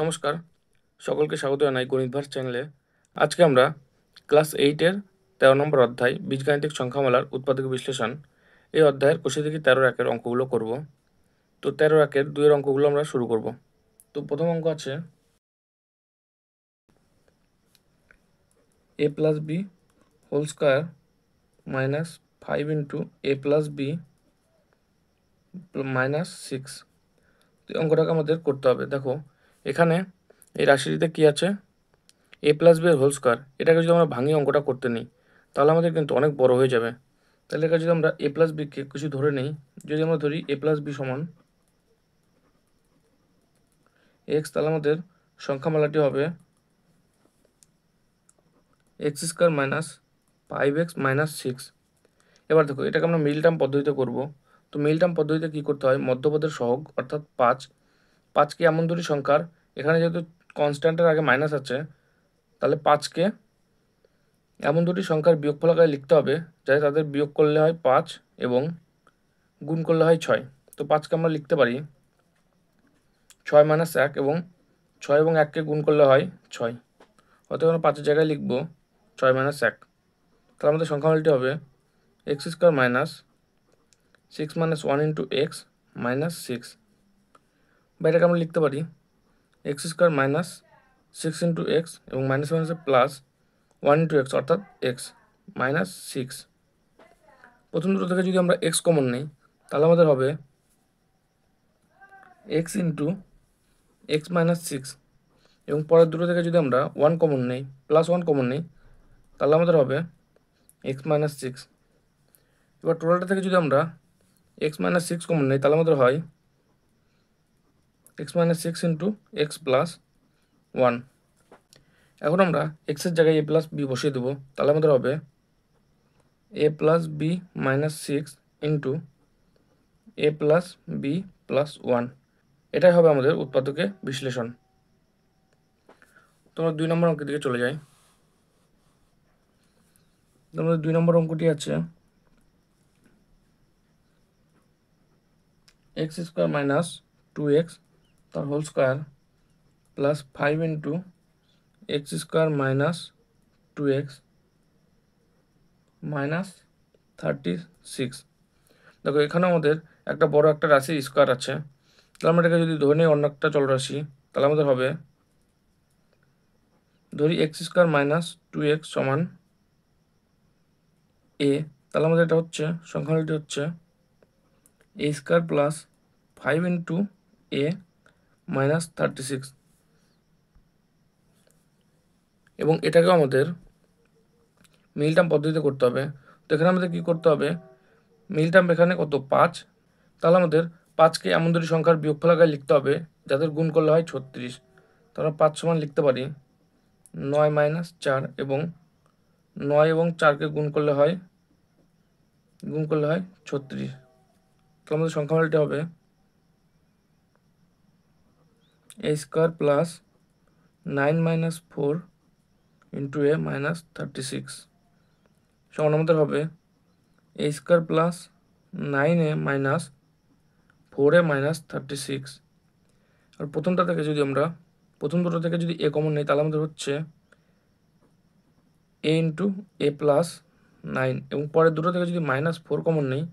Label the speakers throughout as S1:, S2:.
S1: নমস্কার, সকলকে স্বাগত জানাই গণিত ভার্স চ্যানেলে। আজকে আমরা ক্লাস 8-এর 13 নম্বর অধ্যায় বীজগাণিতিক সংখ্যামালার উৎপাদক বিশ্লেষণ এই অধ্যায়ের কোষে থেকে 13-এর অঙ্কগুলো করব। তো 13-এর 2-এর অঙ্কগুলো আমরা শুরু করব। তো প্রথম অঙ্ক আছে a plus B whole square minus 5 into a plus b minus 6। তো অঙ্কটাকে আমাদের করতে হবে। দেখো এখানে এই রাশিটিতে কি আছে, এ প্লাস বি এর হোল স্কোয়ার। এটাকে যদি আমরা ভাঙিয়ে অঙ্কটা করতে নিই তাহলে আমাদের কিন্তু অনেক বড় হয়ে যাবে। তাহলে এখানে যদি আমরা এ প্লাস বিকে কিছু ধরে নিই, যদি আমরা ধরি এ প্লাস বি সমান এক্স, তাহলে আমাদের সংখ্যামালাটি হবে X square minus 5x minus 6। এবার দেখো এটাকে আমরা মিল টার্ম পদ্ধতিতে করব। তো মিল টার্ম পদ্ধতিতে কী করতে হয়, মধ্যপদের সহগ অর্থাৎ 5কে এমন দুটি সংখ্যার, এখানে যেহেতু কনস্ট্যান্টের আগে মাইনাস আছে তাহলে 5কে এমন দুটি সংখ্যার বিয়োগফল আকারে লিখতে হবে যাতে তাদের বিয়োগ করলে হয় 5 এবং গুণ করলে হয় 6। তো 5কে আমরা লিখতে পারি 6 মাইনাস 1 এবং 6 এবং 1কে গুণ করলে হয় 6। অতএব আমরা 5-এর জায়গায় লিখব 6 মাইনাস 1। তাহলে আমাদের সংখ্যামালাটি হবে X square minus 6 minus 1 into x minus 6। বা এটাকে আমরা লিখতে পারি X square minus 6 into x এবং মাইনাস মাইনাসে প্লাস 1 ইন্টু এক্স অর্থাৎ এক্স মাইনাস 6। প্রথম দুটো থেকে যদি আমরা এক্স কমন নিই তাহলে আমাদের হবে এক্স ইন্টু এক্স মাইনাস 6 এবং পরের দুটো থেকে যদি আমরা 1 কমন নিই প্লাস 1 কমন নিই তাহলে আমাদের হবে এক্স মাইনাস 6। এবার টোটালটা থেকে যদি আমরা এক্স মাইনাস 6 কমন নিই তাহলে আমাদের হয় x minus 6 into x plus 1। এখন আমরা এক্সের জায়গায় এ প্লাস বি বসিয়ে দেবো, তাহলে আমাদের হবে A plus b minus 6 into A plus b plus 1। এটাই হবে আমাদের উৎপাদকে বিশ্লেষণ। তোমরা 2 নম্বর অঙ্কের দিকে চলে যাই। আমাদের 2 নম্বর অঙ্কটি আছে এক্স স্কোয়ার মাইনাস 2x তার whole square plus 5 into x square minus 2x minus 36। দেখো এখানে আমাদের একটা বড় একটা রাশি স্কোয়ার আছে, তাহলে আমরা এটাকে যদি ধরে নিই অন্য একটা চলরাশি তাহলে আমাদের হবে, ধরি এক্স স্কোয়ার মাইনাস 2x সমান এ, তাহলে আমাদের এটা হচ্ছে সংখ্যাটি হচ্ছে A square plus 5 into A minus 36। এবং এটাকেও আমাদের মিল টার্ম পদ্ধতিতে করতে হবে। তো এখানে আমাদের কী করতে হবে, মিল টার্ম এখানে কত 5, তাহলে আমাদের 5কে এমন দুটি সংখ্যার বিয়োগফল আকারে লিখতে হবে যাদের গুণ করলে হয় 36। তো আমরা 5 সমান লিখতে পারি 9 মাইনাস 4 এবং 9 এবং 4কে গুণ করলে হয় 36। তো আমাদের সংখ্যামালাটি হবে এ স্কোয়ার প্লাস 9 মাইনাস 4 ইন্টু এ মাইনাস 36 সমান আমাদের হবে এ square plus 9a minus 4a minus 36। আর প্রথমটা থেকে যদি আমরা প্রথম দুটো থেকে যদি এ কমন নিই তাহলে আমাদের হচ্ছে এ ইন্টু এ প্লাস 9 এবং পরের দুটো থেকে যদি মাইনাস 4 কমন নিই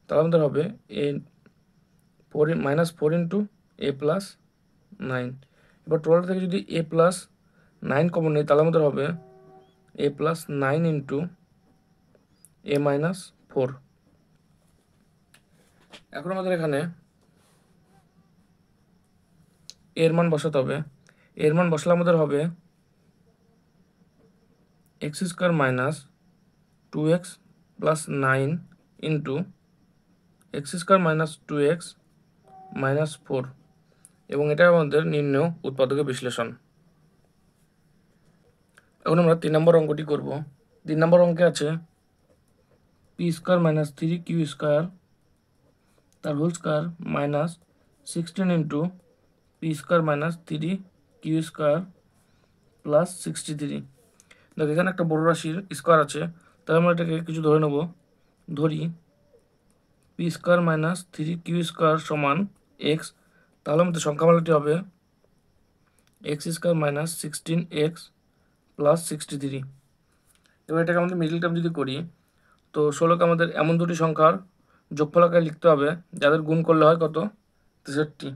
S1: তাহলে আমাদের হবে এ মাইনাস 4 ইন্টু এ প্লাস 9। এবার টোটাল থেকে যদি এ প্লাস 9 কমন নিই তাহলে আমাদের হবে A plus 9 into A minus 4। এখন আমাদের এখানে এর মান বসাতে হবে। এর মান বসালে আমাদের হবে X square minus 2x plus 9 into x square minus 2x minus 4 এবং এটা আমাদের নির্ণয় উৎপাদকের বিশ্লেষণ। এখন আমরা 3 নম্বর অঙ্কটি করব। 3 নম্বর অঙ্কে আছে P square minus 3q square তার whole square minus 16 into P square minus 3q square plus 63। দেখো এখানে একটা বড় রাশির স্কোয়ার আছে, তাহলে আমরা এটাকে কিছু ধরে নেব। ধরি P square minus 3q square সমান এক্স, তাহলে আমাদের সংখ্যামালাটি হবে X square minus 16x plus 63। এবার এটাকে আমাদের মিডল টার্ম যদি করি, তো 16কে আমাদের এমন দুটি সংখ্যার যোগফল আকারে লিখতে হবে যাদের গুণ করলে হয় কত, 63।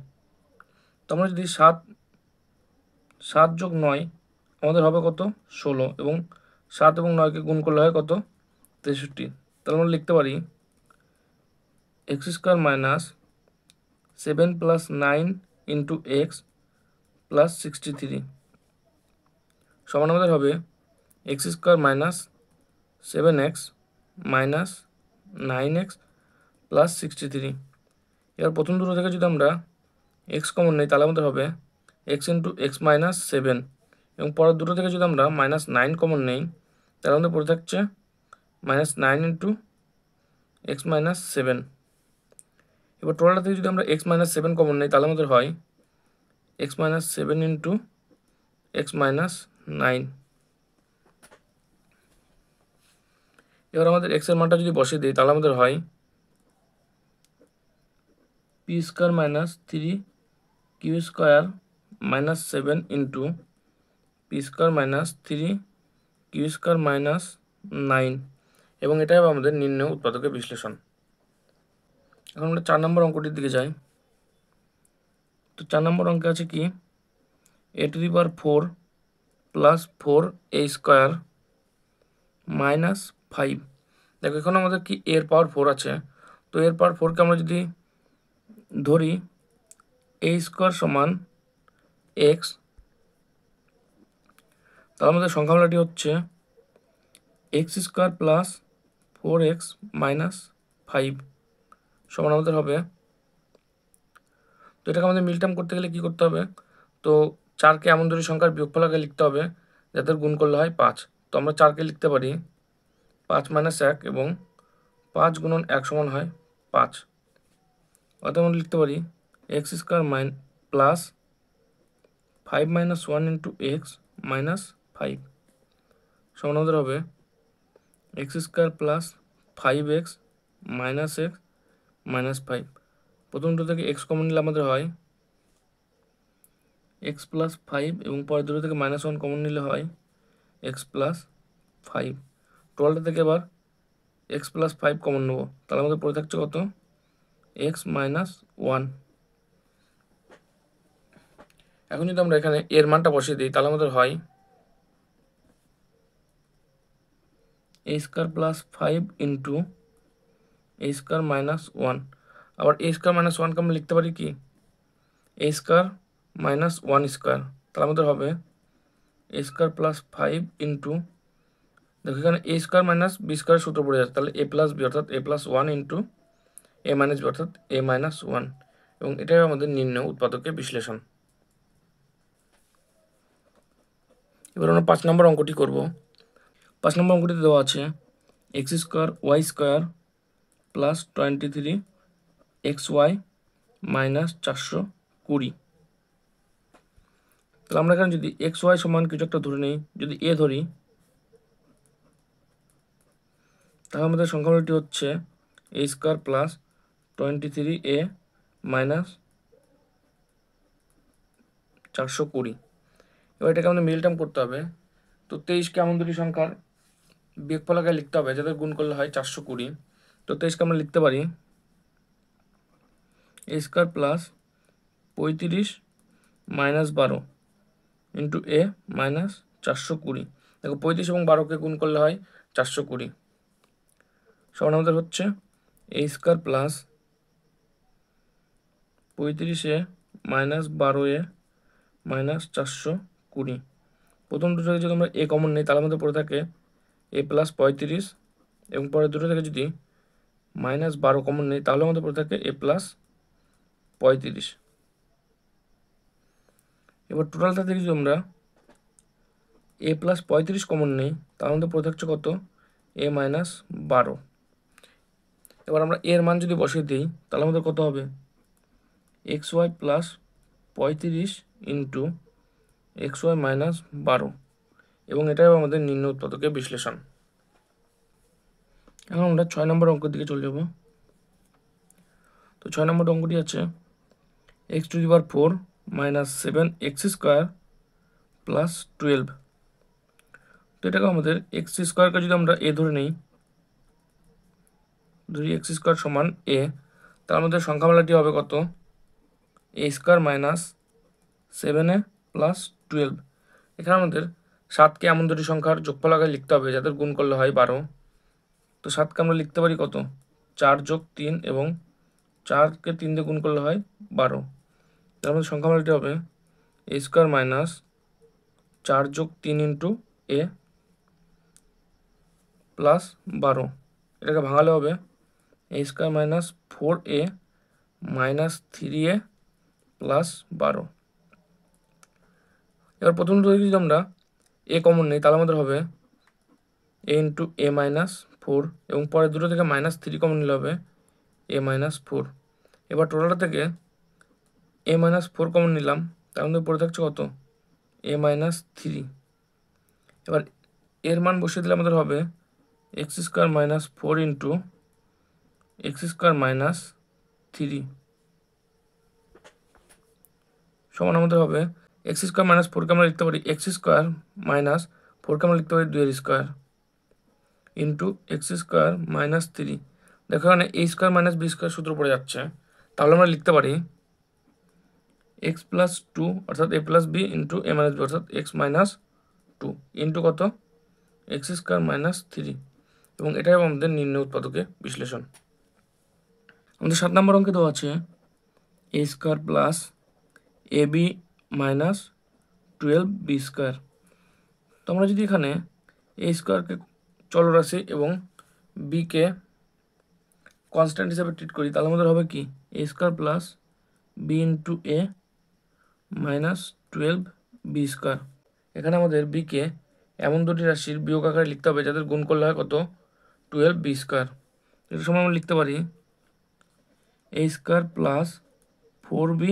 S1: তো আমরা যদি 7 যোগ 9 আমাদের হবে কত, 16, এবং 7 এবং 9কে গুণ করলে হয় কত, 63। তাহলে আমরা লিখতে পারি X square minus 7 plus 9 into x plus 63 সমান আমাদের হবে X square minus 7x minus 9x plus 63। এবার প্রথম দুটো থেকে যদি আমরা এক্স কমন নেই তাহলে আমাদের হবে এক্স ইন্টু এক্স মাইনাস 7, এবং পরের দুটো থেকে যদি আমরা -9 কমন নেই তাহলে আমাদের পড়ে থাকছে -9 ইন্টু এক্স মাইনাস 7। এবার টোটালটা থেকে যদি আমরা এক্স মাইনাস 7 কমন নেই তাহলে আমাদের হয় x minus 7 into x minus 9। এবার আমাদের এক্স এর মানটা যদি বসিয়ে দিই তাহলে আমাদের হয় p square minus 3 q square minus 7 into P square minus 3 q square minus 9, এবং এটাই হবে আমাদের নির্ণয় উৎপাদকের বিশ্লেষণ। এখন আমরা 4 নম্বর অঙ্কটির দিকে যাই। তো 4 নম্বর অঙ্কে আছে কি, a⁴ plus 4a square minus 5। দেখো এখন আমাদের কি এর পাওয়ার 4 আছে, তো এর পাওয়ার 4কে আমরা যদি ধরি a স্কোয়ার সমান এক্স, তাহলে আমাদের সংখ্যামালাটি হচ্ছে x square plus 4x minus 5 সমান আমাদের হবে। তো এটাকে আমাদের মিল টার্ম করতে গেলে কী করতে হবে, তো 4কে এমন দুটি সংখ্যার বিয়োগফল আকারে লিখতে হবে যাদের গুণ করলে হয় 5। তো আমরা 4কে লিখতে পারি 5 মাইনাস 1, এবং 5 গুণন 1 সমান হয় 5। অর্থাৎ আমরা লিখতে পারি X square plus 5 minus 1 into x minus 5 সমান আমাদের হবে X square plus 5x minus x minus 5। প্রথম দুটো থেকে এক্স কমন নিলে আমাদের হয় এক্স প্লাস 5, এবং পরের দুটো থেকে -1 কমন নিলে হয় এক্স প্লাস 5। টোটালটা থেকে এবার এক্স প্লাস 5 কমন নেবো, তাহলে আমাদের পড়ে থাকছে কত, এক্স মাইনাস 1। এখন যদি আমরা এখানে এর মানটা বসিয়ে দিই তাহলে আমাদের হয় এ স্কোয়ার প্লাস 5 ইন্টু এ স্কোয়ার মাইনাস 1। আবার এ স্কোয়ার মাইনাস 1কে আমরা লিখতে পারি কি এ স্কোয়ার মাইনাস 1 স্কোয়ার, তাহলে আমাদের হবে এ স্কোয়ার প্লাস 5 ইন্টু, দেখো এখানে এ স্কোয়ার মাইনাস বি স্কোয়ার সূত্র পড়ে যাচ্ছে, তাহলে এ প্লাস বি অর্থাৎ এ প্লাস 1 ইন্টু এ মাইনাস বি অর্থাৎ এ মাইনাস 1, এবং এটাই আমাদের নির্ণয় উৎপাদকের বিশ্লেষণ। এবার আমরা 5 নম্বর অঙ্কটি করব। 5 নম্বর অঙ্কটিতে দেওয়া আছে x square y square plus 23xy minus 420। তাহলে আমরা এখানে যদি এক্স ওয়াই সমান কিছু একটা ধরে নিই, যদি এ ধরি, তাহলে আমাদের সংখ্যাটি হচ্ছে A square plus 23a minus 420। এবার এটাকে আমাদের মিল টার্ম করতে হবে। তো 23কে এমন দুটি সংখ্যার বিয়োগফল আকারে লিখতে হবে যাদের গুণ করলে হয় 420। তো 23কে আমরা লিখতে পারি A square plus 35 minus 12 into A minus 420। দেখো 35 এবং 12কে গুণ করলে হয় 420 সমান আমাদের হচ্ছে A square plus 35a minus 12a minus 420। প্রথম দুটো থেকে যদি আমরা এ কমন নিই তাহলে আমাদের পড়ে থাকে এ প্লাস 35, এবং পরের দুটো থেকে যদি -12 কমন নিই তাহলে আমাদের পড়ে থাকে এ প্লাস 35। এবার টোটালটা থেকে যদি আমরা এ প্লাস 35 কমন নিই তাহলে আমাদের পড়ে থাকছে কত, এ মাইনাস 12। এবার আমরা এর মান যদি বসিয়ে দিই তাহলে আমাদের কত হবে x y plus 35 into x y minus 12, এবং এটাই আমাদের নিম্ন উৎপাদকের বিশ্লেষণ। এখন আমরা 6 নম্বর অঙ্কের দিকে চলে যাব। তো 6 নম্বর অঙ্কটি আছে x⁴ minus 7x square plus 12। তো এটাকে আমাদের এক্স স্কোয়ারকে যদি আমরা এ ধরে নিই, ধরি এক্স স্কোয়ার সমান এ, তার মধ্যে সংখ্যামালাটি হবে কত? এ স্কোয়ার মাইনাস 7a প্লাস 12। এখানে আমাদের 7কে এমন দুটি সংখ্যার যোগফল আকারে লিখতে হবে যাদের গুণ করলে হয় 12। তো 7কে আমরা লিখতে পারি কত? 4 যোগ 3, এবং 4কে 3 দিয়ে গুণ করলে হয় 12। তার মধ্যে সংখ্যামালাটি হবে এ স্কোয়ার মাইনাস 4 যোগ 3 ইন্টু এ প্লাস 12। এটাকে ভাঙালে হবে এ square minus 4a minus 3a plus 12। এবার প্রথম দুটো যদি আমরা এ কমন নেই তাহলে আমাদের হবে এ ইন্টু এ মাইনাস 4, এবং পরের দুটো থেকে -3 কমন নিলে হবে এ মাইনাস 4। এবার টোটালটা থেকে এ মাইনাস 4 কমন নিলাম, তার মধ্যে পড়ে থাকছে কত? এ মাইনাস 3। এবার এর মান বসিয়ে দিলে আমাদের হবে X square minus 4 into x square minus 3 সমান আমাদের হবে এক্স স্কোয়ার মাইনাস 4কে আমরা লিখতে পারি এক্স স্কোয়ার মাইনাস 4কে আমরা লিখতে পারি 2 square into x square minus 3। দেখো এখানে এ স্কোয়ার মাইনাস বি স্কোয়ার সূত্র পড়ে যাচ্ছে, তাহলে আমরা লিখতে পারি এক্স প্লাস 2 অর্থাৎ এ প্লাস বি ইন্টু এ মাইনাস বি অর্থাৎ এক্স মাইনাস 2 ইন্টু কত? X square minus 3। এবং এটাই আমাদের নির্ণয় উৎপাদকের বিশ্লেষণ। আমাদের 7 নম্বর অঙ্কে দেওয়া আছে এ square plus A B minus 12b square. তো আমরা যদি এখানে এ স্কোয়ারকে চলরাশি এবং বিকে কনস্ট্যান্ট হিসাবে ট্রিট করি, তাহলে আমাদের হবে কি? এ স্কোয়ার প্লাস বি ইন্টু এ মাইনাস 12b স্কোয়ার। এখানে আমাদের বিকে এমন দুটি রাশির বিয়োগ আকারে লিখতে হবে যাদের গুণ করলে হয় কত? 12b square. এটার সময় আমরা লিখতে পারি A square plus 4b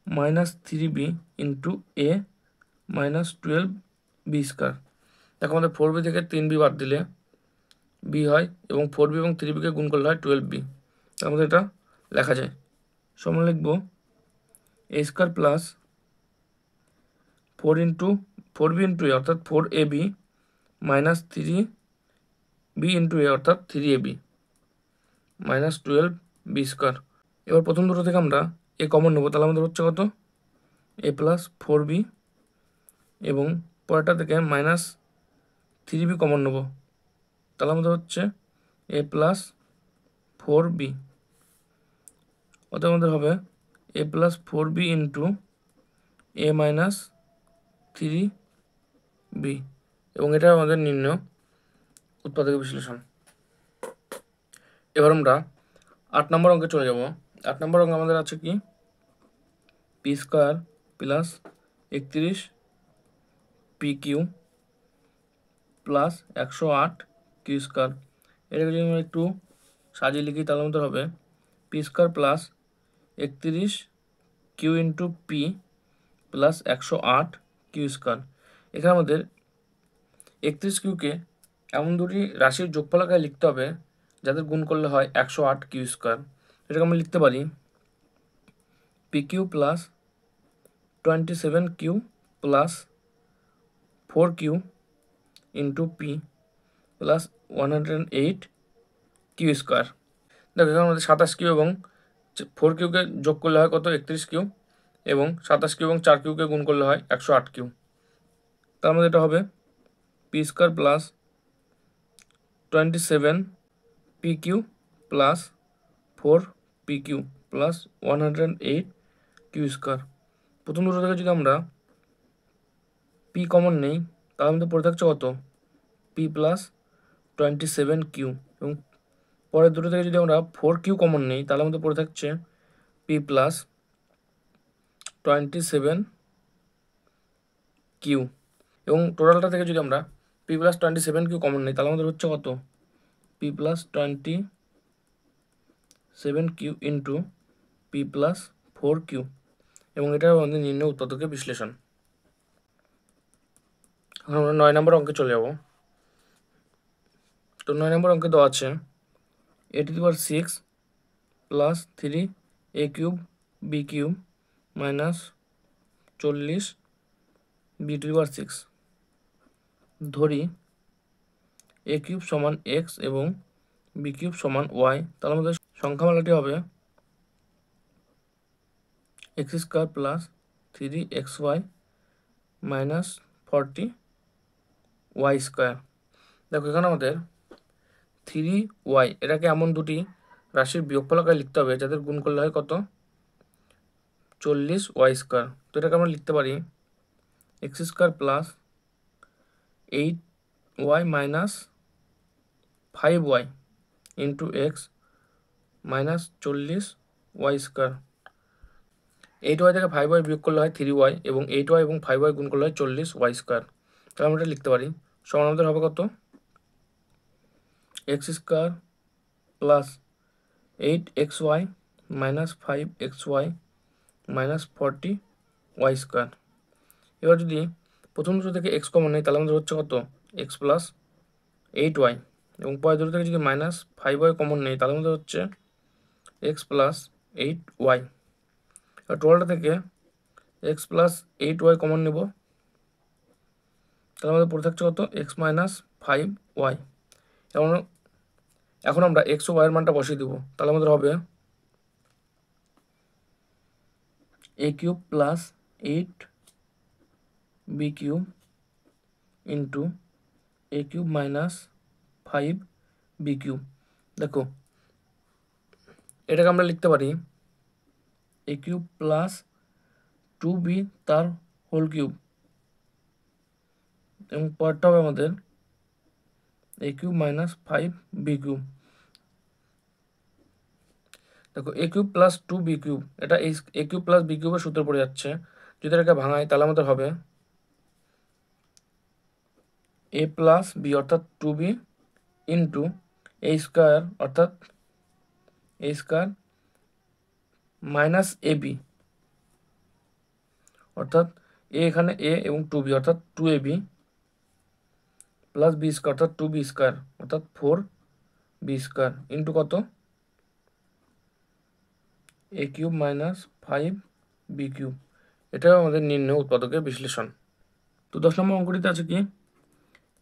S1: minus 3b into A minus 12b square. দেখো আমাদের 4b থেকে 3b বাদ দিলে বি হয়, এবং 4b এবং 3bকে গুণ করলে হয় 12b। তার মধ্যে এটা লেখা যায়। সমান লিখব এ স্কোয়ার প্লাস 4b ইন্টু এ অর্থাৎ 4ab মাইনাস 3b ইন্টু এ অর্থাৎ 3ab মাইনাস 12b স্কোয়ার। এবার প্রথম দুটো থেকে আমরা এ কমন নেব, তাহলে আমাদের হচ্ছে কত? এ প্লাস 4b, এবং পরেরটা থেকে মাইনাস 3b কমন নেব, তাহলে আমাদের হচ্ছে এ প্লাস 4b। অতএব আমাদের হবে A plus 4b into A minus 3b, এবং এটা আমাদের নির্ণয় উৎপাদকের বিশ্লেষণ। এবার আমরা 8 নম্বর অঙ্কে চলে যাব। 8 নম্বর অঙ্ক আমাদের আছে কি? P square plus 31 p q plus 108 q square. এটাকে যদি আমরা একটু সাজিয়ে লিখি তাহলে আমাদের হবে p square plus 31 q into p plus 108 q square. এখানে আমাদের 31 কিউকে এমন দুটি রাশির যোগফল আকারে লিখতে হবে যাদের গুণ করলে হয় 108 কিউ স্কোয়ার। এটাকে আমরা লিখতে পারি p q plus 27 q plus 4 q into p plus 108 q square. দেখো এখানে আমাদের 27 কিউ এবং 4 কিউকে যোগ করলে হয় কত? 31 কিউ, এবং 27 কিউ এবং 4 কিউকে গুণ করলে হয় 108 কিউ। তার মধ্যে এটা হবে p square plus 27 p q plus 4 p q plus 108 q square. প্রথম দুটো থেকে যদি আমরা পি কমন নেই তার মধ্যে পড়ে থাকছে কত? পি প্লাস 27 কিউ, এবং পরের দুটো থেকে যদি আমরা 4 কিউ কমন নেই তাহলে আমাদের পড়ে থাকছে পি প্লাস 27 কিউ, এবং টোটালটা থেকে যদি আমরা পি প্লাস 27 কিউ কমন নেই তাহলে আমাদের হচ্ছে কত? P plus 27 q into p plus 4 q, এবং এটা আমাদের নির্ণয় উৎপাদকের বিশ্লেষণ। এখন আমরা 9 নম্বর অঙ্কে চলে যাব। তো 9 নম্বর অঙ্কে দেওয়া আছে A to the power 6 plus 3 A cube B cube minus 40 B to the power 6। ধরি এ কিউব সমান এক্স এবং বি কিউব সমান ওয়াই, তাহলে আমাদের সংখ্যামালাটি হবে X square plus 3xy minus 40y square. দেখো এখানে আমাদের 3y, এটাকে এমন দুটি রাশির বিয়োগফল আকারে লিখতে হবে যাদের গুণ করলে হয় কত, 40y স্কোয়ার। তো এটাকে আমরা লিখতে পারি X square plus 8y minus 5y into x minus 40y square. 8y থেকে 5y বিয়োগ করলে হয় 3y এবং 8y এবং 5y গুণ করলে হয় 40y স্কোয়ার। তাহলে আমরা এটা লিখতে পারি সমান আমাদের হবে কত, x square plus 8xy minus 5xy minus 40y square. এবার যদি প্রথম দুটো থেকে এক্স কমন নেই তাহলে আমাদের হচ্ছে কত, এক্স প্লাস 8y, এবং পরের দুটো থেকে যদি মাইনাস 5y কমন নেই তাহলে আমাদের হচ্ছে এক্স প্লাস 8y। আর টোটালটা থেকে এক্স প্লাস 8y কমন নেব, তাহলে আমাদের পড়ে থাকছে কত, এক্স মাইনাস 5y। এখন আমরা এক্স ও ওয়াইয়ের মানটা বসিয়ে দেবো, তাহলে আমাদের হবে A cube plus 8b cube into A cube minus 5b cube. দেখো এটাকে আমরা লিখতে পারি এ কিউব প্লাস 2b তার হোল কিউব, এবং পরেরটা হবে আমাদের এ কিউব মাইনাস 5b কিউব। দেখো এ কিউব প্লাস 2b কিউব, এটা এই এ কিউব প্লাস বি কিউবের সূত্রে পড়ে যাচ্ছে। যদি এটাকে ভাঙাই তাহলে আমাদের হবে এ প্লাস বি অর্থাৎ 2b ইন্টু এ স্কোয়ার অর্থাৎ এ স্কোয়ার মাইনাস এ বি অর্থাৎ এ এখানে এ এবং 2b অর্থাৎ 2ab প্লাস বি স্কোয়ার অর্থাৎ 2b স্কোয়ার অর্থাৎ 4b স্কোয়ার ইন্টু কত, এ কিউব মাইনাস 5b কিউব। এটাও আমাদের নির্ণয় উৎপাদকের বিশ্লেষণ। তো 10 নম্বর অঙ্কটিতে আছে কি,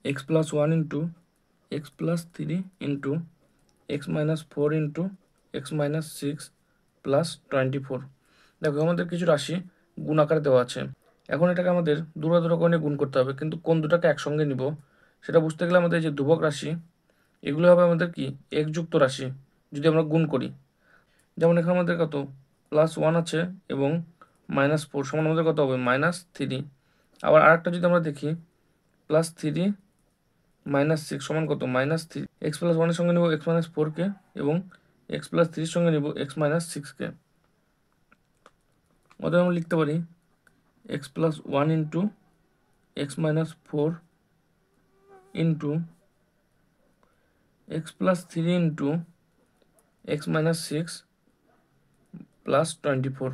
S1: x plus 1 into x plus 3 into x minus 4 into x minus 6 plus 24। দেখো আমাদের কিছু রাশি গুণ আকারে দেওয়া আছে। এখন এটাকে আমাদের দুটো দুটো করে গুণ করতে হবে, কিন্তু কোন দুটাকে একসঙ্গে নিব সেটা বুঝতে গেলে আমাদের যে ধ্রুবক রাশি এগুলো হবে আমাদের কি এক যুক্ত রাশি যদি আমরা গুণ করি। যেমন এখানে আমাদের কত প্লাস 1 আছে এবং মাইনাস 4 সমান আমাদের কত হবে -3। আবার আরেকটা যদি আমরা দেখি প্লাস 3 মাইনাস 6 সমান কত -3। এক্স প্লাস 1 এর সঙ্গে নিব এক্স মাইনাস 4কে এবং এক্স প্লাস 3 এর সঙ্গে নিব এক্স মাইনাস 6কে। অতএব আমরা লিখতে পারি x plus 1 into x minus 4 into x plus 3 into x minus 6 plus 24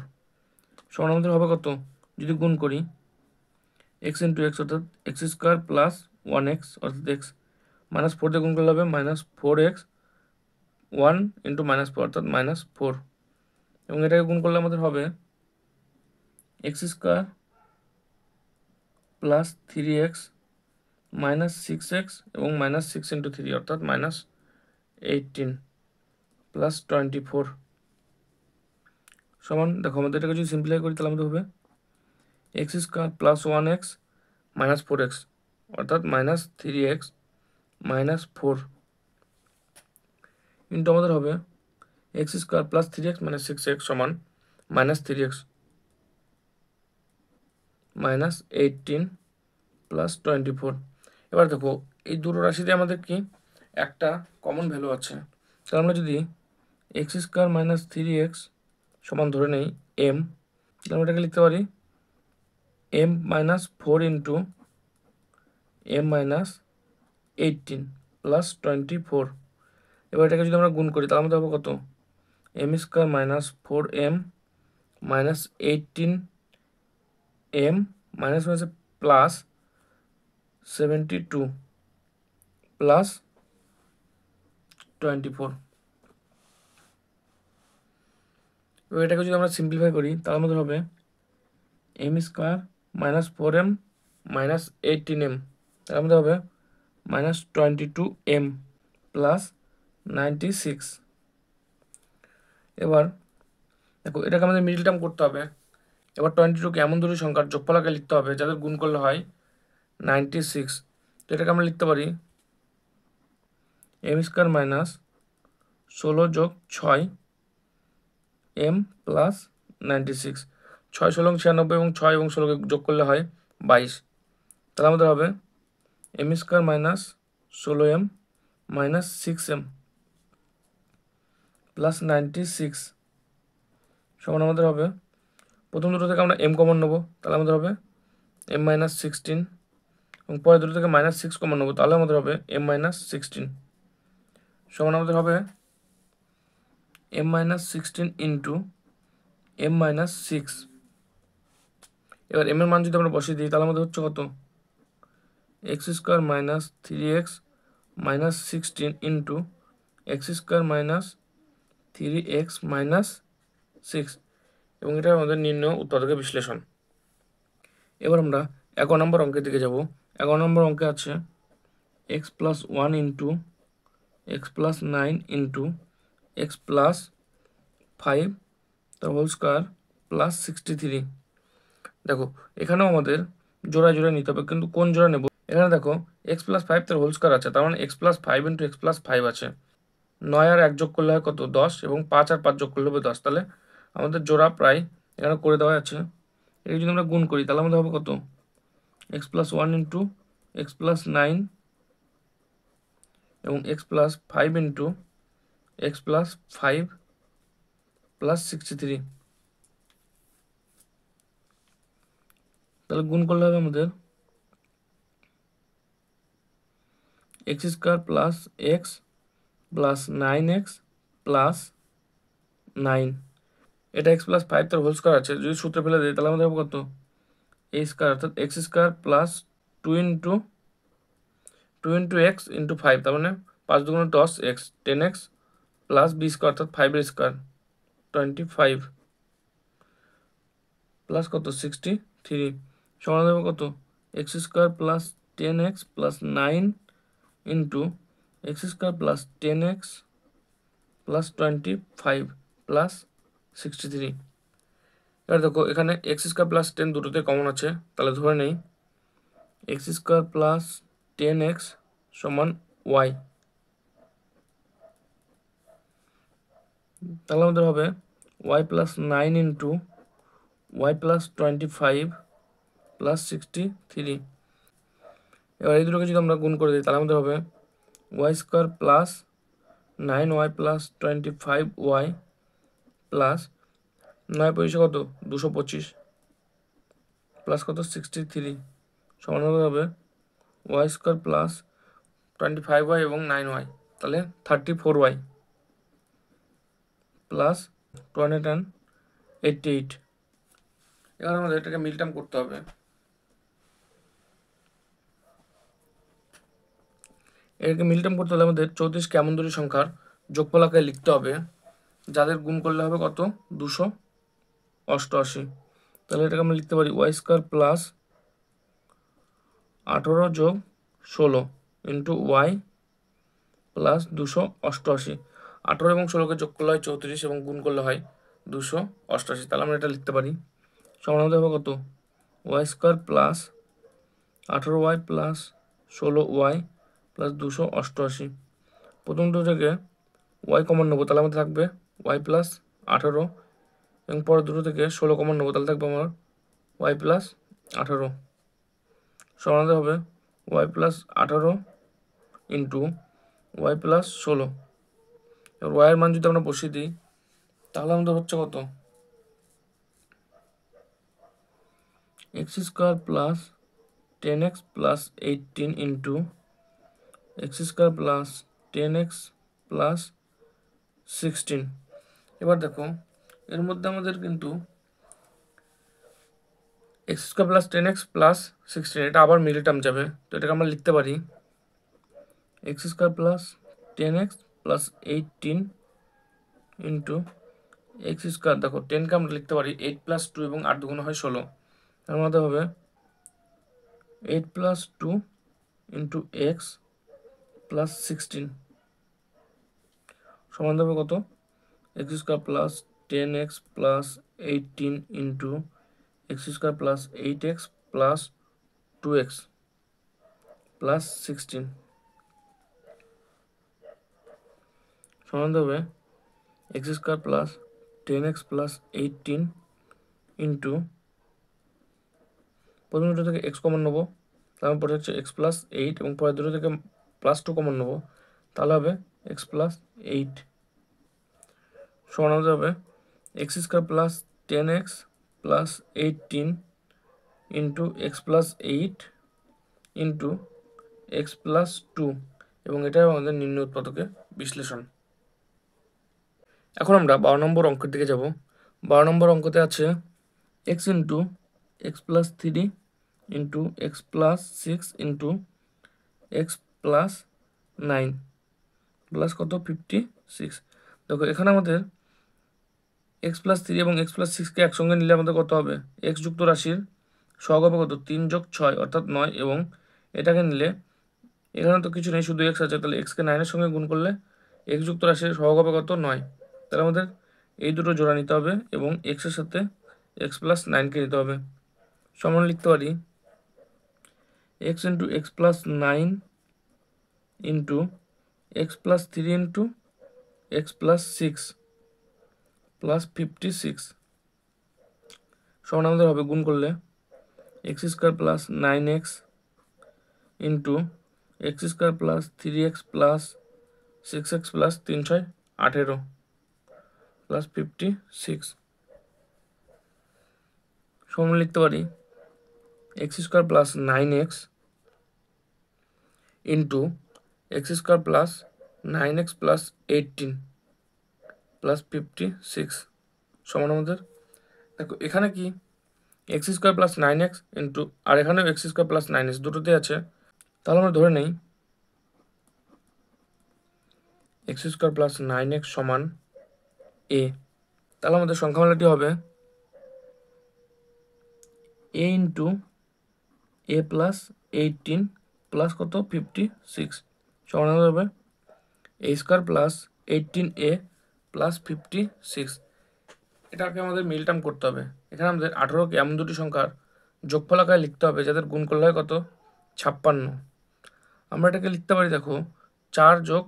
S1: সমান আমাদের হবে কত, যদি গুণ করি এক্স ইন্টু এক্স অর্থাৎ এক্স স্কোয়ার প্লাস 1x অর্থাৎ এক্স মাইনাস 4 দিয়ে গুণ করলে হবে -4x 1 ইন্টু -4 অর্থাৎ -4, এবং এটাকে গুণ করলে আমাদের হবে X square plus 3x minus 6x এবং -6 ইন্টু 3 অর্থাৎ -18 প্লাস 24 সমান, দেখো আমাদের এটাকে যদি সিম্পলিফাই করি তাহলে আমাদের হবে X square plus 1x minus 4x অর্থাৎ -3x -4 ইন্টু আমাদের হবে X square plus 3x minus 6x সমান -3x -18 প্লাস 24। এবার দেখো এই দুটো রাশিতে আমাদের কি একটা কমন ভ্যালু আছে, তাহলে আমরা যদি এক্স স্কোয়ার মাইনাস 3x সমান ধরে নেই এম, তাহলে আমরা এটাকে লিখতে পারি m minus 4 into m minus 18 plus 24। এবার এটাকে যদি আমরা গুণ করি তাহলে আমাদের হবে কত, m square minus 4m minus 18m minus হয়েছে প্লাস 72 প্লাস 24। এবার এটাকে যদি আমরা সিম্পলিফাই করি তাহলে আমাদের হবে M square minus 4m minus 18m, তার মধ্যে হবে মাইনাস 22m প্লাস 96। এবার দেখো এটাকে আমাদের মিডল টার্ম করতে হবে। এবার 22কে এমন দুটি সংখ্যার যোগফলকে লিখতে হবে যাদের গুণ করলে হয় 96। তো এটাকে আমরা লিখতে পারি m স্কোয়ার মাইনাস 16 যোগ 6m প্লাস 96। 6 16 96 এবং 6 এবং 16কে যোগ করলে হয় 22। তাহলে আমাদের হবে m square minus 16m minus 6m plus 96 সমান আমাদের হবে, প্রথম দুটো থেকে আমরা m কমন নেবো, তাহলে আমাদের হবে m মাইনাস 16 এবং পরের দুটো থেকে মাইনাস 6 কমন নেবো, তাহলে আমাদের হবে m মাইনাস 16 সমান আমাদের হবে m minus 16 into m minus 6। এবার m এর মান যদি আমরা বসিয়ে দিই তাহলে আমাদের হচ্ছে কত, x square minus 3x minus 16 into x square minus 3x minus 6, এবং এটা আমাদের নির্ণয় উৎপাদকের বিশ্লেষণ। এবার আমরা 11 নম্বর অঙ্কের দিকে যাব। 11 নম্বর অঙ্কে আছে x plus 1 into x plus 9 into x plus 5 তার হোল স্কোয়ার প্লাস 63। দেখো এখানেও আমাদের জোড়ায় জোড়ায় নিতে হবে, কিন্তু কোন জোড়া নেব, এখানে দেখো এক্স প্লাস 5 তার হোল স্কোয়ার আছে, তার মানে x plus 5 into x plus 5 আছে। 9 আর 1 যোগ করলে হয় কত, 10, এবং 5 আর 5 যোগ করলে হবে 10। তাহলে আমাদের জোড়া প্রায় এখানে করে দেওয়া আছে। এই যদি আমরা গুণ করি তাহলে আমাদের হবে কত, x plus 1 into x plus 9 এবং x plus 5 into x plus 5 plus 63। তাহলে গুণ করলে হবে আমাদের X square plus x plus 9x plus 9, এটা এক্স প্লাস 5 তার হোল স্কোয়ার আছে, যদি সূত্রে ফেলে দেয় তাহলে আমাদের হবে কত, এ স্কোয়ার অর্থাৎ x square plus 2 into x into 5, তার মানে 5 দুগুণ 10x 10x plus B square অর্থাৎ 5 স্কোয়ার 25 প্লাস কত 63 সমান হবে কত, x square plus 10x plus 9 into x square plus 10x plus 25 plus 63। এবার দেখো এখানে এক্স স্কোয়ার প্লাস 10 দুটোতে কমন আছে, তাহলে ধরে নেই এক্স স্কোয়ার প্লাস 10x সমান ওয়াই। তাহলে আমাদের হবে y plus 9 into y plus 25 plus 63। এবার এই দুটোকে যদি আমরা গুণ করে দিই তাহলে আমাদের হবে y square plus 9y plus 25y plus 9 পয়সা কত 225 প্লাস কত 63 সমান হবে ওয়াই স্কোয়ার প্লাস 25y এবং 9y, তাহলে 34y প্লাস 288। এবার আমাদের এটাকে মিল টার্ম করতে হবে। এটাকে মিল টার্ম করতে হলে আমাদের 34কে এমন দুটি সংখ্যার যোগফল আকারে লিখতে হবে যাদের গুণ করলে হবে কত 288। তাহলে এটাকে আমরা লিখতে পারি ওয়াই স্কোয়ার প্লাস 18 যোগ 16 ইন্টু ওয়াই প্লাস 288। 18 এবং 16কে যোগ করলে হয় 34 এবং গুণ করলে হয় 288। তাহলে আমরা এটা লিখতে পারি সমান হতে হবে কত, y square plus 18y plus 16y plus 288। প্রথম দুটো থেকে ওয়াই কমন নেবো, তাহলে আমাদের থাকবে ওয়াই প্লাস 18, এবং পরের দুটো থেকে 16 কমন নেবো, তাহলে থাকবে আমার ওয়াই প্লাস 18 সমান হবে y plus 18 into y plus 16। এবার ওয়াইয়ের মান যদি আমরা বসিয়ে দিই তাহলে আমাদের হচ্ছে কত, x square plus 10x plus 18 into x square plus 10x plus 16। এবার দেখো এর মধ্যে আমাদের কিন্তু x square plus 10x plus 16 এটা আবার মিডল টার্ম যাবে, তো এটাকে আমরা লিখতে পারি X square plus 10x plus 18 into x square, দেখো 10কে আমরা লিখতে পারি 8 প্লাস 2 এবং 8 দুগুণ হয় 16, তার মধ্যে হবে 8 প্লাস 2 ইন্টু এক্স প্লাস 16 সমান দেবে কত? X square plus 10x plus 18 into x square plus 8x plus 2x plus 16 সমান দেবে x square plus 10x plus 18 into প্রথম দুটো থেকে এক্স কমন নেবো, তারপর পরে হচ্ছে এক্স প্লাস 8 এবং পরের দুটো থেকে প্লাস 2 কমন নেবো, তাহলে হবে এক্স প্লাস 8 সমান হবে X square plus 10x plus 18 into x plus 8 into x plus 2 এবং এটাই আমাদের নির্ণয় উৎপাদকের বিশ্লেষণ। এখন আমরা 12 নম্বর অঙ্কের দিকে যাব। 12 নম্বর অঙ্কতে আছে x into x plus 3 into x plus 6 into x plus 9 plus কত 56। দেখো এখানে আমাদের এক্স প্লাস 3 এবং এক্স প্লাস 6কে একসঙ্গে নিলে আমাদের কত হবে? এক্স যুক্ত রাশির সহগ হবে কত? 3 যোগ 6 অর্থাৎ 9 এবং এটাকে নিলে এখানে তো কিছু নেই, শুধু এক্স আছে, তাহলে এক্সকে 9-এর সঙ্গে গুণ করলে এক্স যুক্ত রাশির সহগ হবে কত? 9। তাহলে আমাদের এই দুটো জোড়া নিতে হবে এবং এক্সের সাথে এক্স প্লাস 9কে নিতে হবে। সমান লিখতে পারি X into x plus 9 into x plus 3 into x plus 6 plus 56 সমান আমাদের হবে গুণ করলে X square plus 9x into x square plus 3x plus 6x plus 3 6 18 plus 56 সমান লিখতে পারি X square plus 9x into x square plus 9x plus 18 plus 56 সমান আমাদের, দেখো এখানে কি X square plus 9x into আর এখানেও এক্স স্কোয়ার প্লাস 9x দুটোতে আছে, তাহলে আমরা ধরে নেই এক্স স্কোয়ার প্লাস 9x সমান এ। তাহলে আমাদের সংখ্যামালাটি হবে এ ইন্টু এ প্লাস 18 প্লাস কত 56 সমান হবে এ স্কোয়ার প্লাস 18a প্লাস 56। এটাকে আমাদের মিল টার্ম করতে হবে। এখানে আমাদের 18কে এমন দুটি সংখ্যার যোগফল আকারে লিখতে হবে যাদের গুণ করলে হয় কত? 56। আমরা এটাকে লিখতে পারি, দেখো 4 যোগ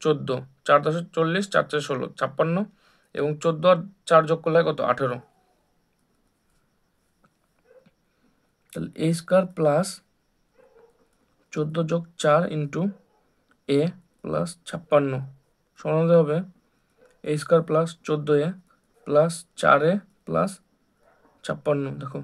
S1: 14, 4 10 40, 4 4 16, 56 এবং 14 আর 4 যোগ করলে হয় কত? 18। তাহলে এ স্কোয়ার প্লাস 14 যোগ 4 ইন্টু এ প্লাস 56 সমান হবে এ square plus 14a plus 4a plus 56। দেখো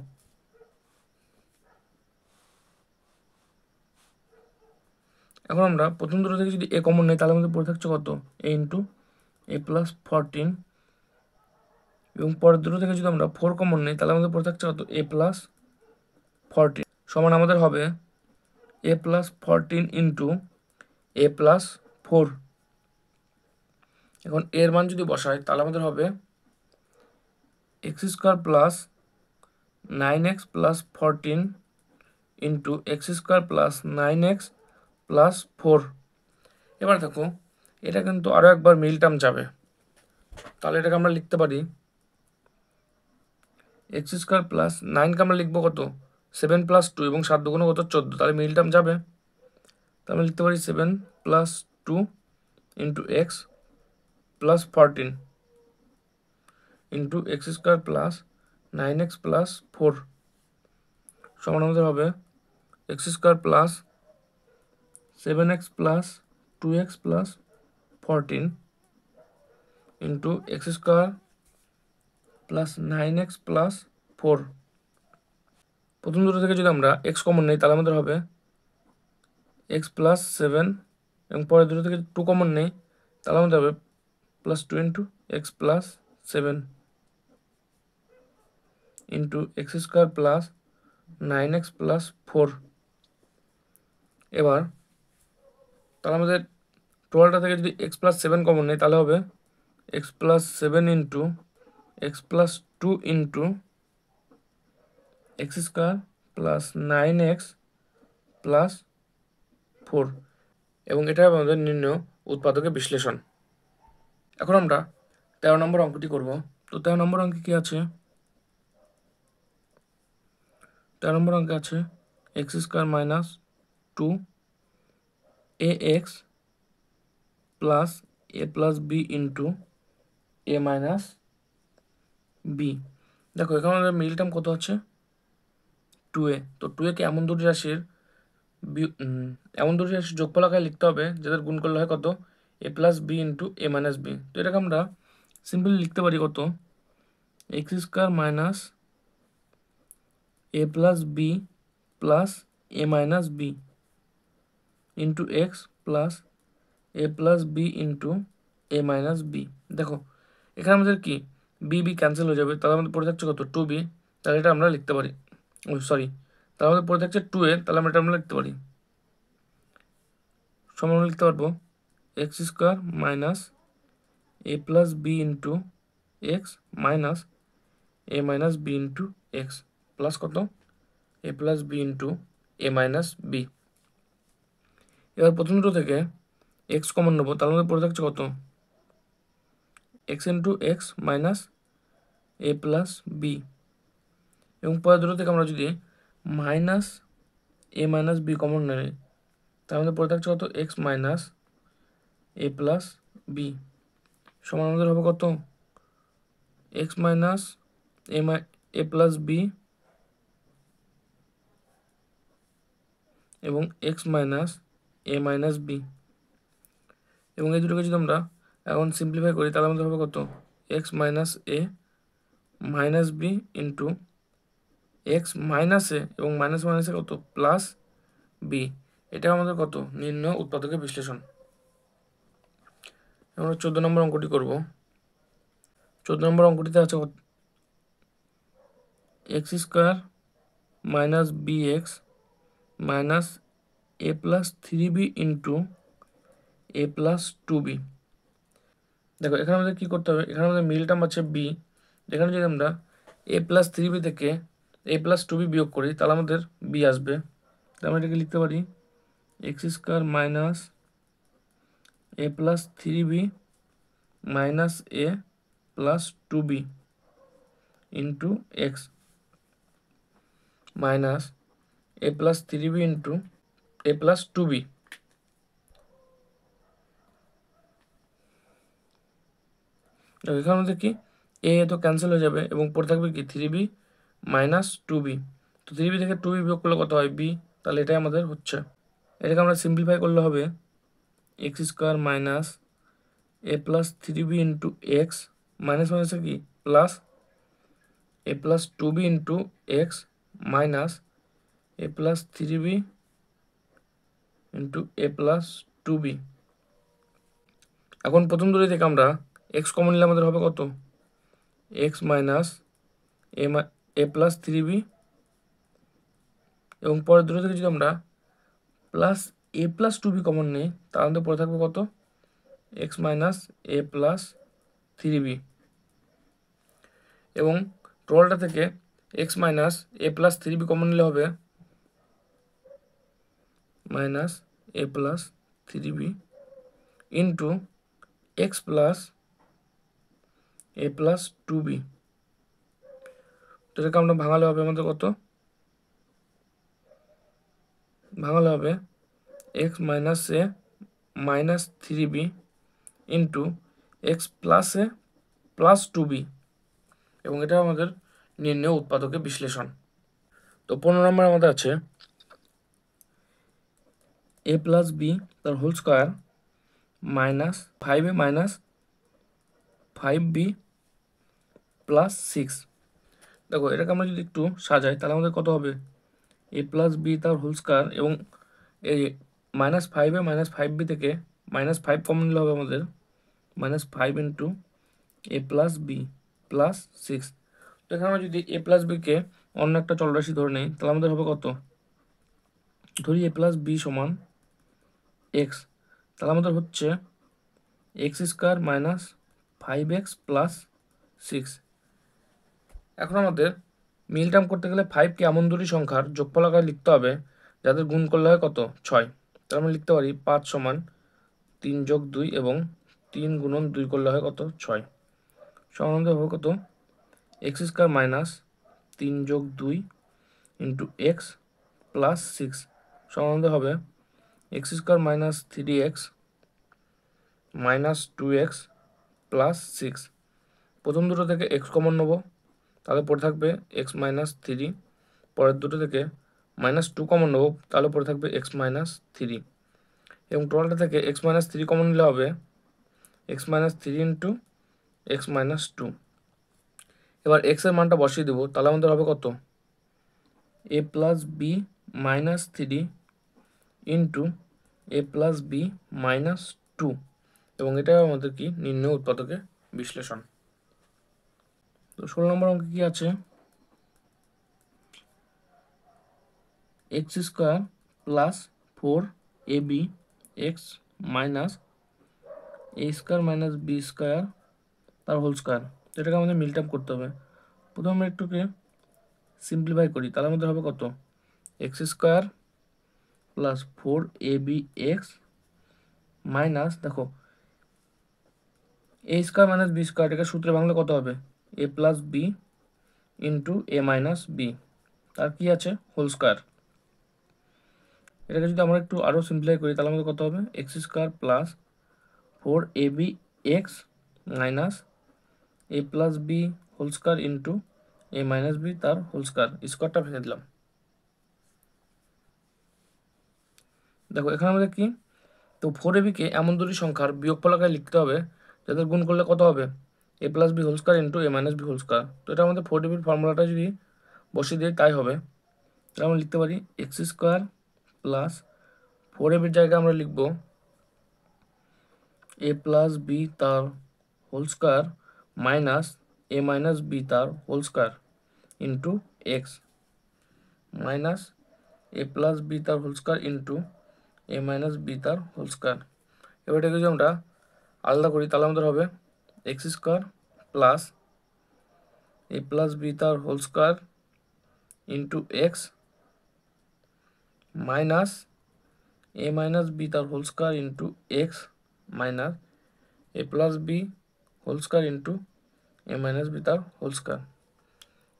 S1: এখন আমরা প্রথম দুটো থেকে যদি এ কমন নেই তাহলে আমাদের পড়ে থাকছে কত? এ ইন্টু এ প্লাস 14 এবং পরের দুটো থেকে যদি আমরা 4 কমন নেই তাহলে আমাদের পড়ে থাকছে কত? এ প্লাস 14 সমান আমাদের হবে A plus 14 into A plus 4। এখন এর মান যদি বসাই তাহলে আমাদের হবে X square plus 9x plus 14 into x square plus 9x plus 4। এবার দেখো এটা কিন্তু আরও একবার মিল টার্ম যাবে, তাহলে এটাকে আমরা লিখতে পারি এক্স স্কোয়ার প্লাস 9কে আমরা লিখবো কত? 7 প্লাস 2 এবং 7 দুগুণে কত? 14, তাহলে মিল টার্ম যাবে, তাহলে আমরা লিখতে পারি 7 plus 2 into x plus 14 into x square plus 9x plus 4 সমান আমাদের হবে X square plus 7x plus 2x plus 14 into x square plus 9x plus 4। প্রথম দুটো থেকে যদি আমরা এক্স কমন নেই তাহলে আমাদের হবে এক্স প্লাস 7 এবং পরের দুটো থেকে 2 কমন নেই তাহলে আমাদের হবে plus 2 into x plus 7 into x square plus 9x plus 4। এবার তাহলে আমাদের টোটালটা থেকে যদি এক্স প্লাস 7 কমন নেই তাহলে হবে X plus 7 into x plus 2 into x square plus 9x plus 4, এবং এটা আমাদের নির্ণয় উৎপাদকের বিশ্লেষণ। এখন আমরা 13 নম্বর অঙ্কটি করব। তো 13 নম্বর অঙ্কে কি আছে? 13 নম্বর অঙ্কে আছে x square minus 2ax plus a plus b into a minus b. দেখো এখানে আমাদের মিডল টার্ম কত আছে? 2a। তো 2a কে এমন দুটি রাশির যোগফল আকারে লিখতে হবে যাদের গুণ করলে হয় কত? a plus b into a minus b. তো এটাকে আমরা সিম্পলি লিখতে পারি কত? X square minus a plus b plus a minus B into x plus a plus b into a minus b. দেখো এখানে আমাদের কি বি বি ক্যান্সেল হয়ে যাবে, তাহলে আমাদের পড়ে থাকছে কত? 2b। তাহলে এটা আমরা লিখতে পারি, ও সরি, তাহলে আমাদের পড়ে থাকছে 2a, তাহলে আমরা এটা আমরা লিখতে পারি সমান লিখতে পারবো x square minus a plus b into x minus a minus B into x plus কত? a plus b into a minus b. এবার প্রথম দুটো থেকে এক্স কমন নেবো, তার মধ্যে পড়ে থাকছে কত? X into x minus A plus B, এবং পরের দুটো থেকে আমরা যদি minus A minus B common নেই, তার মধ্যে পড়ে থাকছে কত? X minus A plus B সমান আমাদের হবে কত? X minus A plus B এবং x minus A minus B, এবং এই দুটোকে যদি আমরা এখন সিম্পলিফাই করি তাহলে আমাদের হবে কত? X minus A minus B into x minus A এবং মাইনাস মাইনাসে কত? Plus B. এটা আমাদের কত? নির্ণয় উৎপাদকের বিশ্লেষণ। আমরা 14 নম্বর অঙ্কটি করব। 14 নম্বর অঙ্কটিতে আছে x square minus B X minus A plus 3b into A plus 2b। দেখো এখানে আমাদের কী করতে হবে? এখানে আমাদের মিল টার্ম আছে বি, এখানে যদি আমরা এ প্লাস 3b থেকে এ প্লাস 2b বিয়োগ করি তাহলে আমাদের বি আসবে। তাহলে আমরা এটাকে লিখতে পারি X square minus A plus 3b minus A plus 2b into x minus A plus 3b into A plus 2b। এখানে আমাদের কি এ তো ক্যান্সেল হয়ে যাবে এবং পড়ে থাকবে কি 3b মাইনাস 2b। তো 3b থেকে 2b বিয়োগ করলে কত হয়? b। তাহলে এটাই আমাদের হচ্ছে। এটাকে আমরা সিম্পলিফাই করলে হবে X square minus A plus 3b into x minus মাইনাসে কি plus A plus 2b into x minus A plus 3b into A plus 2b। এখন প্রথম দুটো থেকে আমরা এক্স কমন নিলে আমাদের হবে কত? X minus A plus 3b, এবং পরের দুটো থেকে যদি আমরা plus A plus 2b common নিই তার মধ্যে পড়ে থাকবে কত? X minus A plus 3b, এবং টোটালটা থেকে X minus A plus 3b common নিলে হবে minus A plus 3b into x plus A plus 2b। তো এটাকে আমরা ভাঙালে হবে আমাদের কত? ভাঙালে হবে X minus A minus 3b into x plus A plus 2b, এবং এটা আমাদের নির্ণয় উৎপাদকের বিশ্লেষণ। তো 15 নম্বর আমাদের আছে এ প্লাস বি তার whole square minus 5a minus 5b plus 6। দেখো এটাকে আমরা যদি একটু সাজাই তাহলে আমাদের কত হবে? এ প্লাস বি তার হোল স্কোয়ার, এবং এই মাইনাস 5a মাইনাস 5b থেকে মাইনাস 5 কমন নিলে হবে আমাদের minus 5 into A plus b plus 6। তো এখানে আমরা যদি এ প্লাস বিকে অন্য একটা চলরাশি ধরে নেই তাহলে আমাদের হবে কত? ধরি এ প্লাস বি সমান এক্স, তাহলে আমাদের হচ্ছে x square minus 5x plus 6। এখন আমাদের মিল টার্ম করতে গেলে 5কে এমন দুটি সংখ্যার যোগফল আকারে লিখতে হবে যাদের গুণ করলে হয় কত 6। তাহলে আমরা লিখতে পারি 5 সমান 3 যোগ 2 এবং 3 গুণন 2 করলে হয় কত 6। সমান হবে কত এক্স স্কোয়ার মাইনাস 3 যোগ 2 ইন্টু এক্স প্লাস 6 সমান হবে X square minus 3x minus 2x plus 6। প্রথম দুটো থেকে এক্স কমন নেবো, তাহলে পড়ে থাকবে এক্স মাইনাস 3। পরের দুটো থেকে মাইনাস 2 কমন নেবো, তাহলে পড়ে থাকবে এক্স মাইনাস 3। এবং টোটালটা থেকে এক্স মাইনাস 3 কমন নিলে হবে X minus 3 into x minus 2। এবার এক্সের মানটা বসিয়ে দেবো, তাহলে আমাদের হবে কত এ plus b minus 3 into A plus b minus 2। এবং এটা আমাদের কি নির্ণয় উৎপাদকের বিশ্লেষণ। তো 16 নম্বর অঙ্কে কি আছে x square plus 4ab X minus A square minus B square তার হোল স্কোয়ার। এটাকে আমাদের মিল টার্ম করতে হবে। প্রথমে একটুকে সিম্পলিফাই করি, তাহলে আমাদের হবে কত x square plus 4ab X minus, দেখো এ স্কোয়ার মাইনাস বি স্কোয়ার, এটাকে সূত্রে বাংলা কত হবে A plus b into A minus B তার কি আছে হোল স্কোয়ার। এটাকে যদি আমরা একটু আরও সিম্পলিফাই করি, তাহলে আমাদের কত হবে X square plus 4ab X minus A plus B whole square into A minus B তার হোল স্কোয়ার। স্কোয়ারটা ভেঙে দিলাম। দেখো এখানে আমাদের কি, তো 4ab-কে এমন দুটি সংখ্যার বিয়োগফল আকারে লিখতে হবে যাদের গুণ করলে কত হবে A plus B whole square into A minus B whole square. তো এটা আমাদের 4ab-র ফর্মুলাটা যদি বসিয়ে দিই তাই হবে। তাহলে আমরা লিখতে পারি এক্স স্কোয়ার প্লাস 4ab-র জায়গায় আমরা লিখব এ প্লাস বি তার whole square minus A minus B তার whole square into x minus A plus B তার হোল স্কোয়ার ইন্টু এ মাইনাস বি তার হোল স্কোয়ার। এবার এটাকে যদি আমরা আলাদা করি, তাহলে আমাদের হবে X square plus A plus B তার whole square into x minus A minus B তার whole square into x minus A plus B whole square into A minus B তার হোল স্কোয়ার।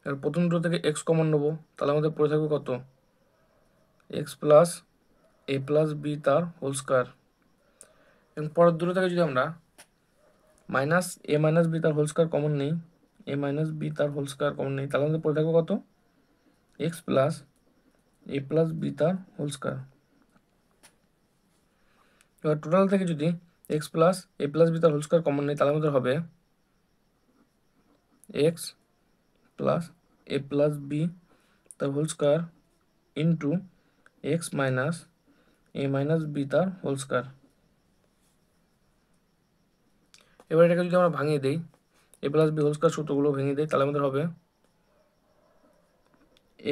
S1: এবার প্রথম দুটো থেকে এক্স কমন নেবো, তাহলে আমাদের পড়ে থাকবে কত x plus A plus B তার হোল স্কোয়ার। এবং পরের দুটো থেকে যদি আমরা মাইনাস এ মাইনাস বি তার হোল স্কোয়ার কমন নেই, এ মাইনাস বি তার হোল স্কোয়ার কমন নেই, তাহলে আমাদের পড়ে থাকবে কত x plus A plus B তার হোল স্কোয়ার। এবার টোটাল থেকে যদি x plus A plus B তার হোল স্কোয়ার কমন নেই, তাহলে আমাদের হবে X plus A plus B তার whole square into x minus A minus B তার হোল স্কোয়ার। এবার এটাকে যদি আমরা ভাঙিয়ে দিই, A plus B whole square সূত্রগুলো ভেঙে দিই, তাহলে আমাদের হবে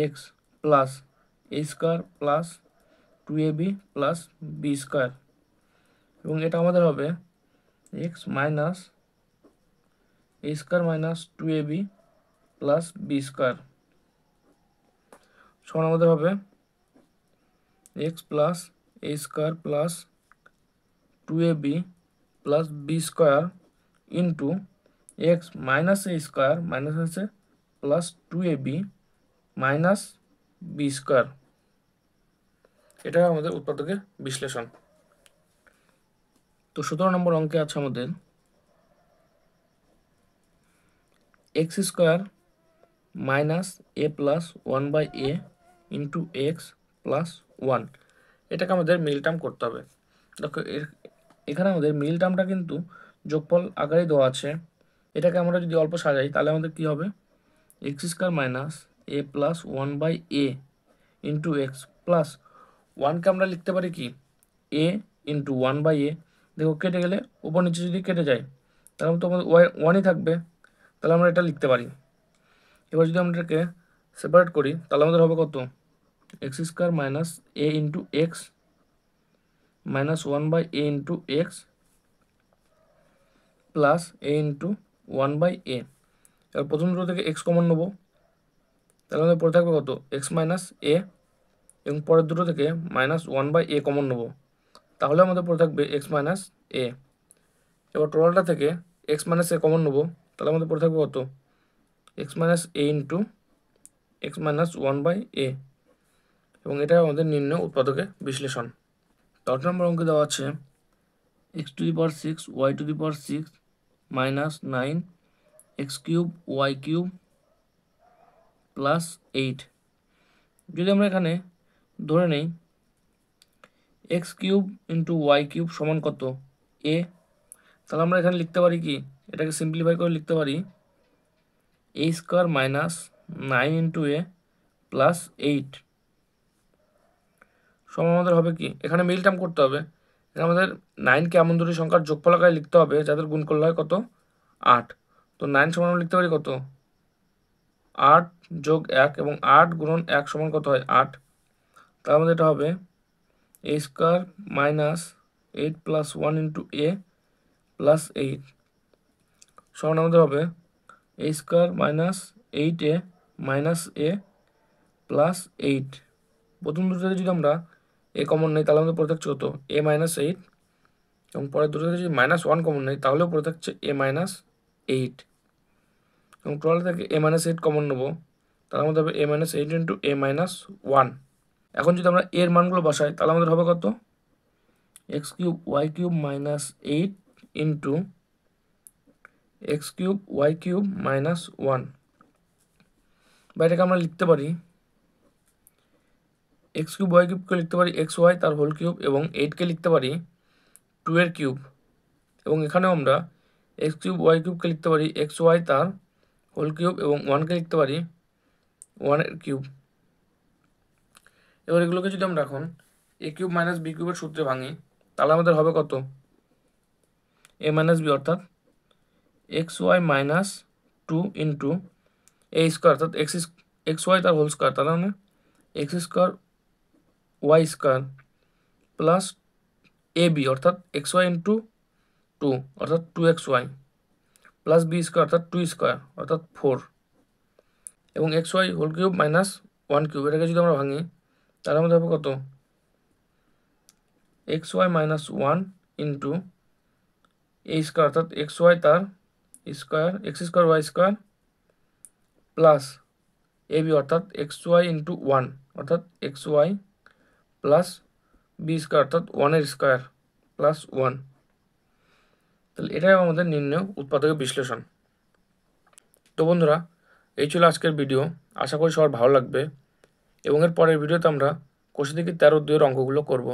S1: X plus A square plus 2ab plus B square. এবং এটা আমাদের হবে X minus A square minus 2ab plus B square সমান আমাদের হবে X plus A square plus 2ab plus B square into x minus A square minus আছে plus 2ab minus B square. এটা আমাদের উৎপাদকের বিশ্লেষণ। তো 17 নম্বর অঙ্কে আছে আমাদের X square minus A plus 1/a into x plus 1। এটাকে আমাদের মিল টার্ম করতে হবে। দেখো এখানে আমাদের মিল টার্মটা কিন্তু যোগফল আকারে দেওয়া আছে। এটাকে আমরা যদি অল্প সাজাই, তাহলে আমাদের কি হবে X square minus A plus 1/a into x plus 1কে আমরা লিখতে পারি কি এ ইন্টু 1/a। দেখো কেটে গেলে উপর নিচে যদি কেটে যায়, তাহলে তো আমাদের 1ই থাকবে, তাহলে আমরা এটা লিখতে পারি। এবার যদি আমরা এটাকে সেপারেট করি, তাহলে আমাদের হবে কত x square minus A into x minus 1/a into x plus A into 1/a। এবার প্রথম দুটো থেকে এক্স কমন নেবো, তাহলে আমাদের পড়ে থাকবে কত এক্স মাইনাস এ এবং পরের দুটো থেকে -1/a কমন নেব, তাহলে আমাদের পড়ে থাকবে x-a। এবার টোটালটা থেকে x-a কমন নেব, তাহলে আমাদের পড়ে থাকবে কত, x-a ইন্টু x-1/a। এবং এটা আমাদের নির্ণয় উৎপাদকের বিশ্লেষণ। 10 নম্বর অঙ্কে দেওয়া আছে x⁶ y⁶ -9 x³ y³ +8। যদি আমরা এখানে ধরে নেই x³ ইন্টু y³ সমান কত, a, তাহলে আমরা এখানে লিখতে পারি কি, এটাকে সিম্পলিফাই করে লিখতে পারি a² -9 ইন্টু a +8 সমান আমাদের হবে কি, এখানে মিল টার্ম করতে হবে। এখানে আমাদের 9কে এমন দুটি সংখ্যার যোগফল আকারে লিখতে হবে যাদের গুণ করলে হয় কত, 8। তো 9 সমান আমরা লিখতে পারি কত, 8 যোগ 1, এবং 8 গুণন 1 সমান কত হয়, 8। তাহলে আমাদের এটা হবে a² -8 + 1 ইন্টু a +8 সমান আমাদের হবে a² -8a -a +8। প্রথম দুটোতে যদি আমরা a কমন নেই তাহলে আমাদের পড়ে থাকছে কত, a -8, এবং পরের দুটোতে যদি -1 কমন নেই তাহলেও পড়ে থাকছে a -8, এবং টোটাল থেকে a -8 কমন নেবো, তাহলে আমাদের হবে a -8 ইন্টু a -1। এখন যদি আমরা এর মানগুলো বসাই তাহলে আমাদের হবে কত, x³ y³ -8 into x³ y³ -1, বা এটাকে আমরা লিখতে পারি x³ y³ লিখতে পারি xy তার হোল কিউব, এবং 8কে লিখতে পারি 2 এর কিউব, এবং এখানেও আমরা x³ y³ লিখতে পারি xy তার হোল কিউব, এবং 1কে লিখতে পারি 1 এর কিউব। এবার এগুলোকে যদি আমরা এখন a³ - b³ এর সূত্রে ভাঙি তাহলে আমাদের হবে কত, a - b অর্থাৎ xy -2 ইন্টু a² অর্থাৎ xy তার হোল স্কোয়ার, তাহলে মানে x² y² প্লাস ab অর্থাৎ xy ইন্টু 2 অর্থাৎ 2xy প্লাস b² অর্থাৎ 2² অর্থাৎ 4, এবং xy হোল কিউব -1³ এটাকে যদি আমরা ভাঙি তাহলে আমাদের হবে কত, xy -1 ইন্টু a² অর্থাৎ xy তার square x² y² plus ab অর্থাৎ xy ইন্টু 1 অর্থাৎ xy প্লাস b² অর্থাৎ 1 এর স্কোয়ার প্লাস 1। তাহলে এটাই আমাদের নির্ণয় উৎপাদকের বিশ্লেষণ। তো বন্ধুরা, এই ছিল আজকের ভিডিও। আশা করি সবার ভালো লাগবে, এবং এর পরের ভিডিওতে আমরা কোষে থেকে 13 অধ্যায়ের অঙ্কগুলো করব।